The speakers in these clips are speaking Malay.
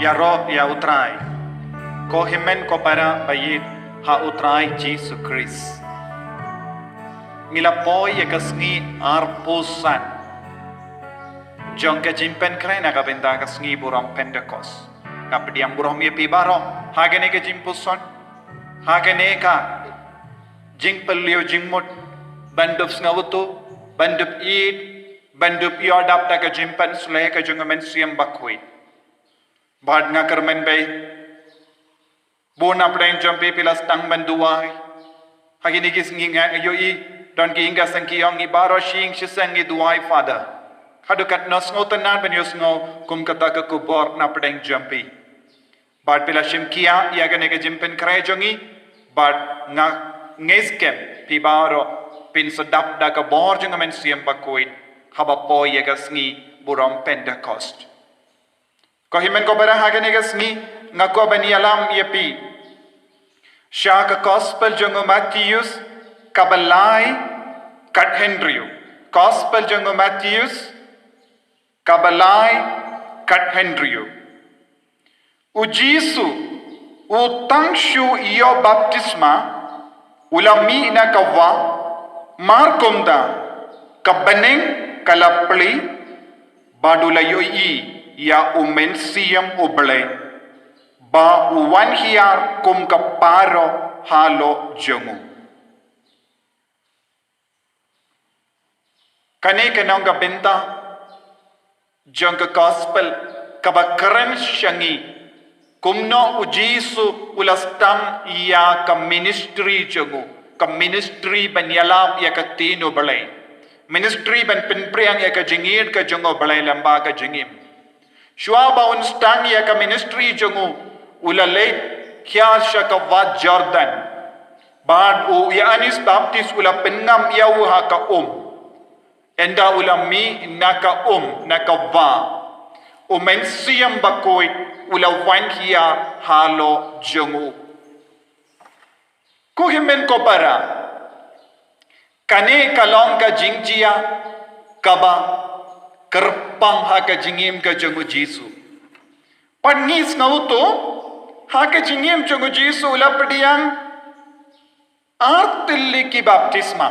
ya ro ya utrai ko himen ko para bayit ha utrai Jisu Christ ngila poi ya kasngi arpusan jong ka Pentecost na ka benda kasngi burong Pentecost kapdiang burong ye pibaro hagene ka jimpuson hagene ka jing pelio jingmut bandup ngawutu bandup id bandup yodap da ka jimpan sulay ka jong Mynsiem Bakhuid bad nga kermen bay bona preng Joby pilas tang banduai hagene kis nginga yoi don ki inga sangki yong ibaro shing shisangi duai father hadukat nos ngotanan ben yosngo kum kata ka kubor na preng Joby bad pila shim kia ya gane ka Pentecost jongi bad nga ngeskem pibaro pin sedap da ka bor jong Mynsiem Bakhuid haba po ya ka sngi burong Pentecost ko himen ko bara hagane ka sngi nga ko ben yalam yepi sha ka gospel jong Matheus Balai Bakhatwei gospel jong Matheus Balai Bakhatwei Jisu utang shu iyo baptisma ulami na kawa Markumta bneng kalapli badulayo ya Mynsiem Balai ba hiar kum kaparo halo jongu kane kanong ka benta jong ka gospel kabakaren syangi kumno Jisu ulastam ya ka ministry jongu ka ministry ban yalam ya ka tino balay ministry ban pinpriang ya ka jingir ka jongo balay lamba ka jingim shwa ba unstang ya ka ministry jongu ulalay kya sya ka wat Jordan bad u ya anis baptist ula pengam ya ha ka enda ulami naka naka va Mynsiem Bakhuid ula hiar halo jongu ko himen ko para kane kalong ka jingjia kaba kerpang ha ka jingim ka jongu Jisu pangis ngauto ha ka jingim jongu Jisu ula pediang artilli ki baptisma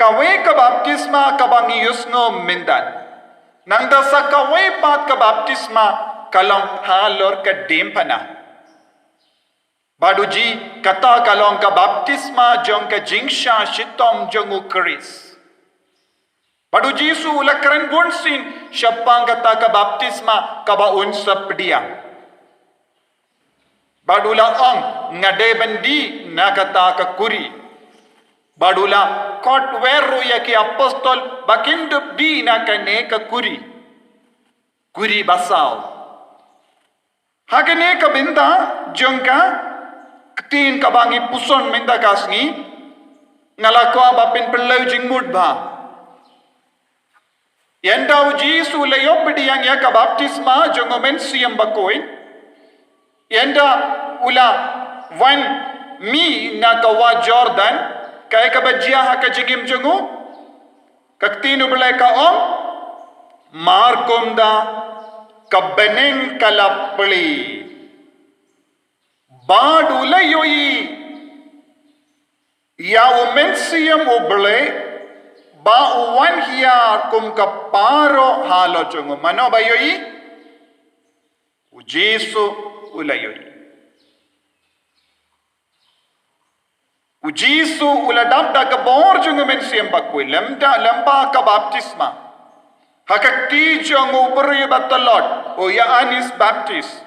kawe ka baptisma kabangi yusno mindan nang dasa kawe pat ka baptisma kalong halor ka Diengphna baduji kata kalong ka baptisma jong ka jingsha shitom jongu Chris baduji su ulakran gunsin syapang kata ka baptisma kabaun sapdiang badula ang ngade bandi na kata ka kuri badula kot weru ya ki apostol bakindup di na kane ka kuri basaw hagane ka binda jongka tin ka bangi puson minda kasngi ngalakwa bapin pelau jingmud ba yanda Jisu layo pediang ya ka baptisma jong Mynsiem Bakhuid yanda ula wan mi na kawa Jordan kaya kabadjiya ha ka jigim jongu kaktino balay ka Markumta bneng kalapli badulayoyi ya Mynsiem Balai ba hiar kum kaparo halo jongu mano bayoyi Jisu ulayoyi Jisu uladap da ka bor jong Mynsiem Bakhuid lemba ka baptisma hakakti jong ubri batalot o ya anis baptist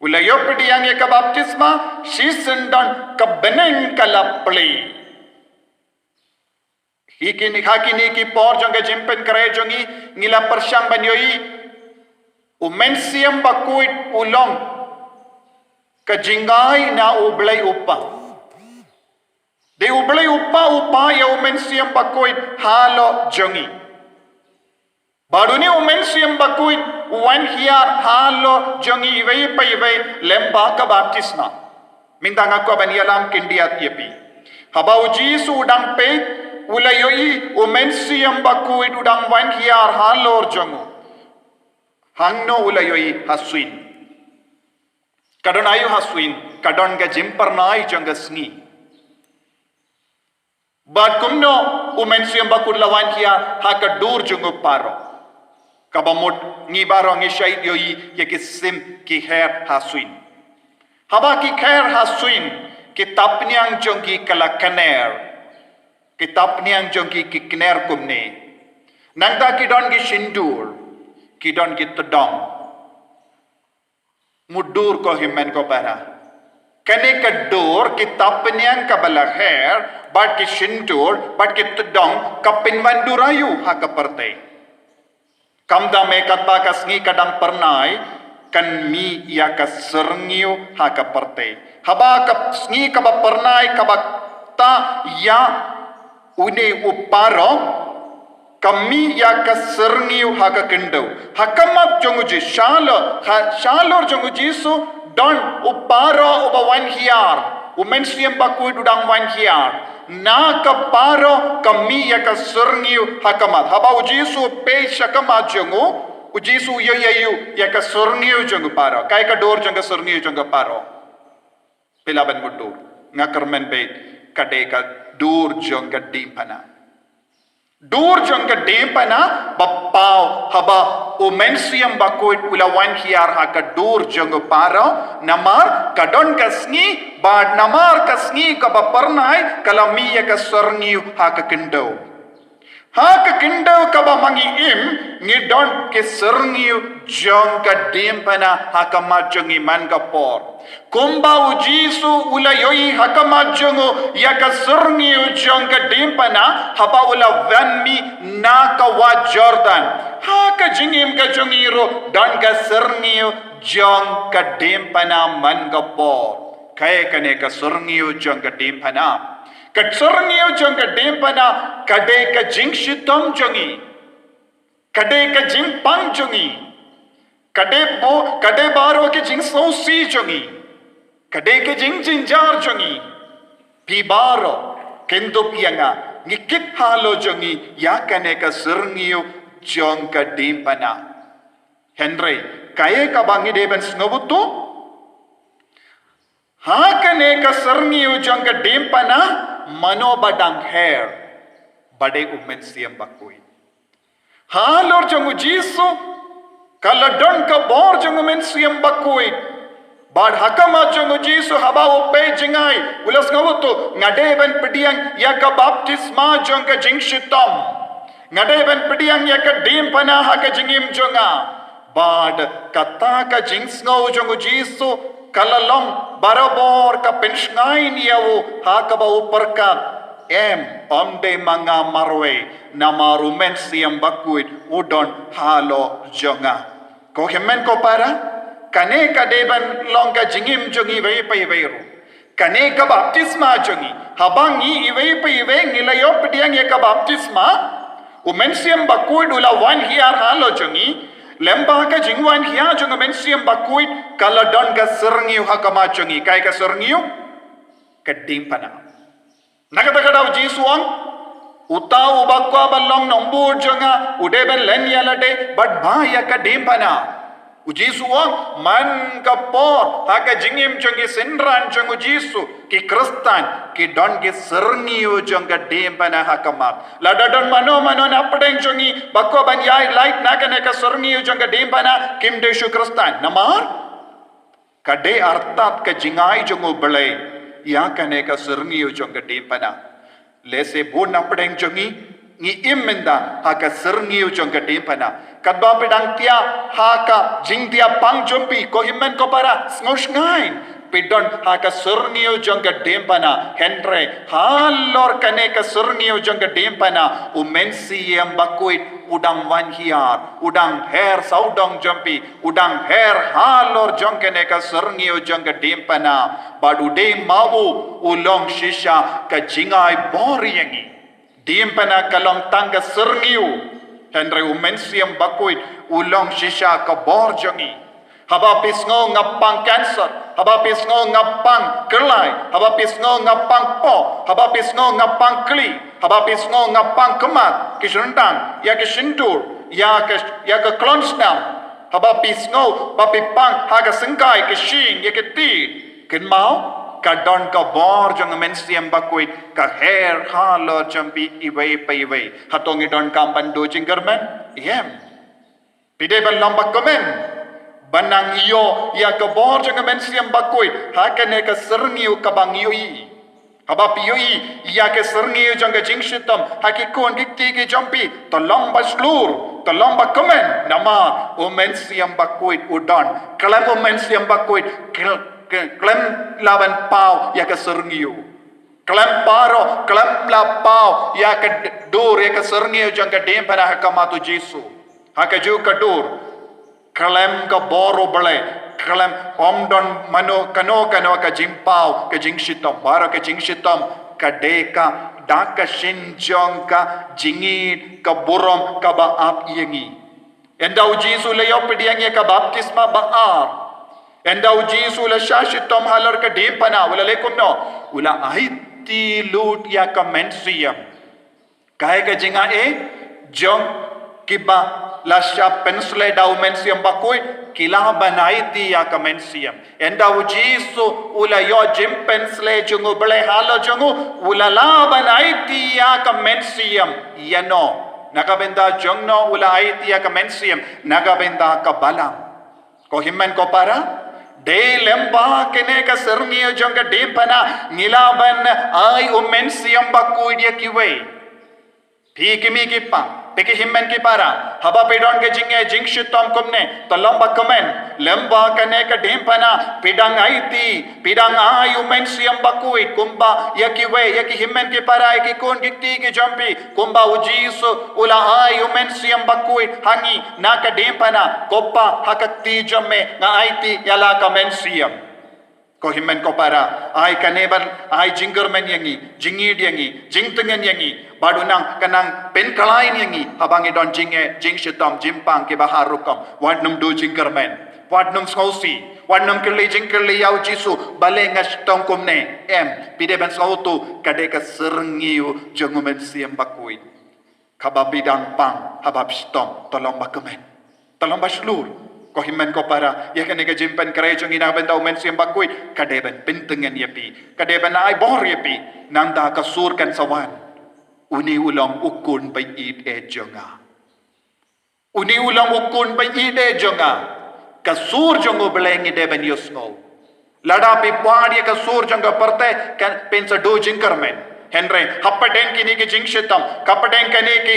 ulayo pediang ya ka baptisma sisendan ka bneng kalapli hakini ki por jong ka Pentecost jongi ngila persyang banyoyi Mynsiem Bakhuid ulong ka jingai na ublay upa de ublay upa ya Mynsiem Bakhuid halo jongi baduni Mynsiem Bakhuid hiar halo jongi iway lemba ka baptisma mintang aku ban yalam kindiat yepi habau Jisu udang pe ulayoi Mynsiem Bakhuid udang hiar halor jongu hangno ulayoi haswin Kadon ayu haswin, kadon ga jimpernai jong ga sngi. Bad kumno Mynsiem Bakhuid lawan hiar ha ka dur jong paro. Kabamot ngi baro ngi syait yoi ya ki sim ki hiar haswin. Haba ki hiar haswin kitab niang jong ki kalakaner. Kitab niang jong ki kiner kumne. Nangda ki don ki shindur, ki don ki tedong. Mudur ko himmen ko para. Kane ka dur kitab niang kabala hair, bat ki shindur, bat ki tedong kapinwan durayu ha kaparte. Kamda me katba ka sngi kadang pernai kan mi ya ka Sngi ha kaparte. Haba ka sngi ka ba pernai ka ba ta ya une uparo kami ya ka Sngi ha ka kendau. Hakamat jonguji shalor jonguji Jisu don uparo ubawan hiar. Mynsiem Bakhuid udang wan hiar. Na ka paro kami ya ka Sngi hakamat. Haba Jisu pe shakamat jongu. Jisu yayu ya ka Sngi jongu paro. Kai ka dor jonga Sngi jonga paro. Pilaban mudur. Ngakarmen bait kade ka dur jonga Diengphna. Dur jong ka Diengphna bapau haba Mynsiem Bakhuid ulawan hiar ha ka dur jong paro namar kadon ka sngi bad namar ka sngi ka bapernai kalami ya ka Sngi ha ka kendau. Ha ka kendau ka ba mangi im ngidon ke Sngi jong ka Diengphna ha ka majong iman ka por. Kumba Jisu ula yoi hakamat jongo ya ka Sngi jong ka Diengphna haba ula vanmi na ka wa Jordan ha ka jingim ka jongiro dan ka Sngi jong ka Diengphna man ka por. Kaya kane ka Sngi jong ka Diengphna ka Sngi jong ka Diengphna kade ka jing shitom jongi kade ka jing pang jongi kade baro ke jing sausi jongi kade ke jing jinjar jongi pi baro kendo pianga ngikit halo jongi ya kane ka Sngi jong ka Diengphna. Henry kaya ka bangi deben snobutu ha kane ka Sngi jong ka Diengphna mano badang hair bade Mynsiem Bakhuid. Halor jongu Jisu kaladon ka bor jongu Mynsiem Bakhuid. Bad hakama jongu Jisu haba upe jingai ulas ngawutu ngadeben pediang ya ka baptisma jong ka jing shitom. Ngadeben pediang ya ka Diengphna ha ka jingim jonga. Bad kata ka jing sngo jongu Jisu kalalong barabor ka pensngai niyawu ha ka ba uperkat. Omde mga marwe namaru Mynsiem Bakhuid udon halo jonga. Ko himmen ko para kane ka deban long ka jingim jongi vei pai veiru. Kane ka baptisma jongi habangi iwei pai vei nilayo pediang ya ka baptisma Mynsiem Bakhuid ula wan hiar halo jongi lemba ka jingwan hiar jonga Mynsiem Bakhuid kaladon ka Sngi hakama jongi kai ka Sngi ka Diengphna. Nakatagadaw Jisuang utau bakwa balong nombur jonga udeben len yalade but baya ka Diengphna. Jisuang man kapor haka jingim jongi sinran jongu Jisu ki Kristan ki don ki Sngi jong ka Diengphna hakamat. Ladadon mano na padeng jongi bakwa ban yai light nakane ka Sngi jong ka Diengphna kim deshu Kristan. Namar kade artat ka jingai jongu balai ya kane ka Sngi jong ka Diengphna. Lese bu na padeng jongi ngi imenda ha ka Sngi jong ka Diengphna. Kadba pedang tia ha ka jing tia pang jompi ko himmen ko para sngoshnain pidon ha ka Sngi jong ka Diengphna. Henry halor kane ka Sngi jong ka Diengphna Mynsiem Bakhuid udang wan hiar udang hair saudong jompi udang hair halor jong kane ka Sngi jong ka Diengphna. Badude mawu ulong shisha ka jingai boriyangi Diengphna kalong tangga Sngi Henry Mynsiem Bakhuid ulong shisha ka borjongi haba pisngo ngapang cancer haba pisngo ngapang kelai haba pisngo ngapang po haba pisngo ngapang kli haba pisngo ngapang kemat kisundang ya kisindur ya ka klonsnam haba pisngo ba pipang haga sengkai ke shing ye ke ti ken mau ka don ka bor jong Mynsiem Bakhuid ka hiar halor jampi iwei pa iwei hatongi don kam bandu jinggermen yem pide ban lambak komen banang iyo ya ka bor jong Mynsiem Bakhuid hakane ka Sngi ka bangyoi haba piyoi ya ke Sngi jong jingshitam hakikon dikti ke jampi tolong baslur tolong bakomen nama Mynsiem Bakhuid udan kalam Mynsiem Bakhuid klem laban pau ya ke Sngi klem paro klem la pau ya ke dur ya ke Sngi jong ke Diengphna hakamatu Jisu hakaju ka dur klem ka boro balai kalem omdon mano kano ka jimpau ka jingshitam bara ka jingshitam ka deka daka shinjong ka jingit ka burom ka baap yengi endau Jisu le yopdiang ye ka baptisma baar endau Jisu le shashitam halor ka Diengphna wala lekum no ula ahiti lut ya ka Mynsiem kahe ka jinga jong kiba la sha pensle dau Mynsiem Bakhuid kila banai ti ya ka Mynsiem endau Jisu ula yo jim pensle jungu bele halo jungu ula la banai ti ya ka Mynsiem yano nakabenda jongno ula ai ti ya ka Mynsiem nakabenda ka balang ko himmen ko para de lemba kene ka Sngi jong ka Diengphna ngilaban ai Mynsiem Bakhuid ya kiwe Pi kimi kipa, peki himmen kipara, haba pidon ke jinge jingshitom kumne, tolomba komen, lemba kane ka Diengphna, pidang aiti, pidang ayu Mynsiem Bakhuid, kumba yakiwe, yaki himmen kipara, yaki kun kikti ki jampi, kumba ujisu, ula ayu Mynsiem Bakhuid, hangi, na ka Diengphna, kopa hakakti jamme, nga aiti yala ka Mynsiem. Ko himmen ko para ai kaneban ai jingermen yangi jingid yangi jingtengen yangi badunang kanang Pentecost yangi habangi don jinge jingshitam jimpang ke baharukam wadnum do jingermen wadnum skosi wadnum kili jingkili yau Jisu balengas tongkumne pide ban sautu kade ka Sngi jong Mynsiem Bakhuid kababidang pang habab stom tolong bakemen tolong baslur ko himmen ko para ya kane ka jimpen kray jong ina benda Mynsiem Bakhuid kadeben pintengen yapi kadeben ai bor yapi nanda kasur kan sawan uni ulang ukun bai id jonga uni ulang ukun bai id jonga kasur jong belengi deben yosno lada pi pwadi kasur jong perte kan pensa do jingkarmen Henry hapaden kini ki jingshitam kapaden kani ki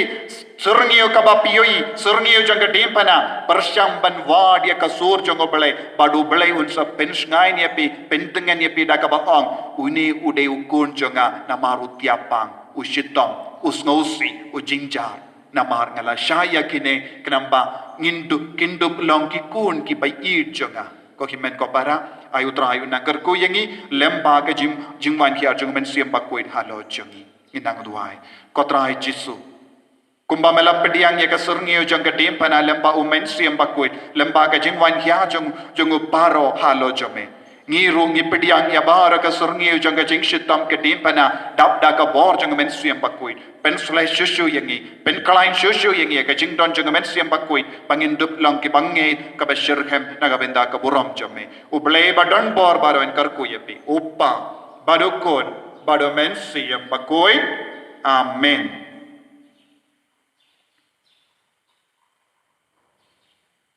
Sngi ka bapiyoi Sngi jong ka Diengphna persyam ban wadia kasur jong belai badu belai unsa pensngai ni pi pentengen ni pi da ka baong uni ude ukun jonga namaru tiapang ushitom usnosi ujingjar namar ngala shaya kine kenamba ngindup kindup long ki kun ki bai id jonga ko himen ko para ayu trayu nagar ko yangi lemba ka jingwan hiar jong Mynsiem Bakhuid halo jongi inang duai ko trai Jisu kumba mela pediang ye ka Sngi jong ka Diengphna lemba Mynsiem Bakhuid lemba ka jingwan hiar jong paro halo jome ngiru ngi pediang ya bara ka Sngi jong ka jingshitam ka Diengphna dabda ka bor jong Mynsiem Bakhuid pensle shushu yangi penklain shushu yangi ka jingdon jong Mynsiem Bakhuid pangindup lang ki bange ka bashirhem nagabenda ka buram jome uble badon bor baro en karku yapi upa badukon bado Mynsiem Bakhuid amen.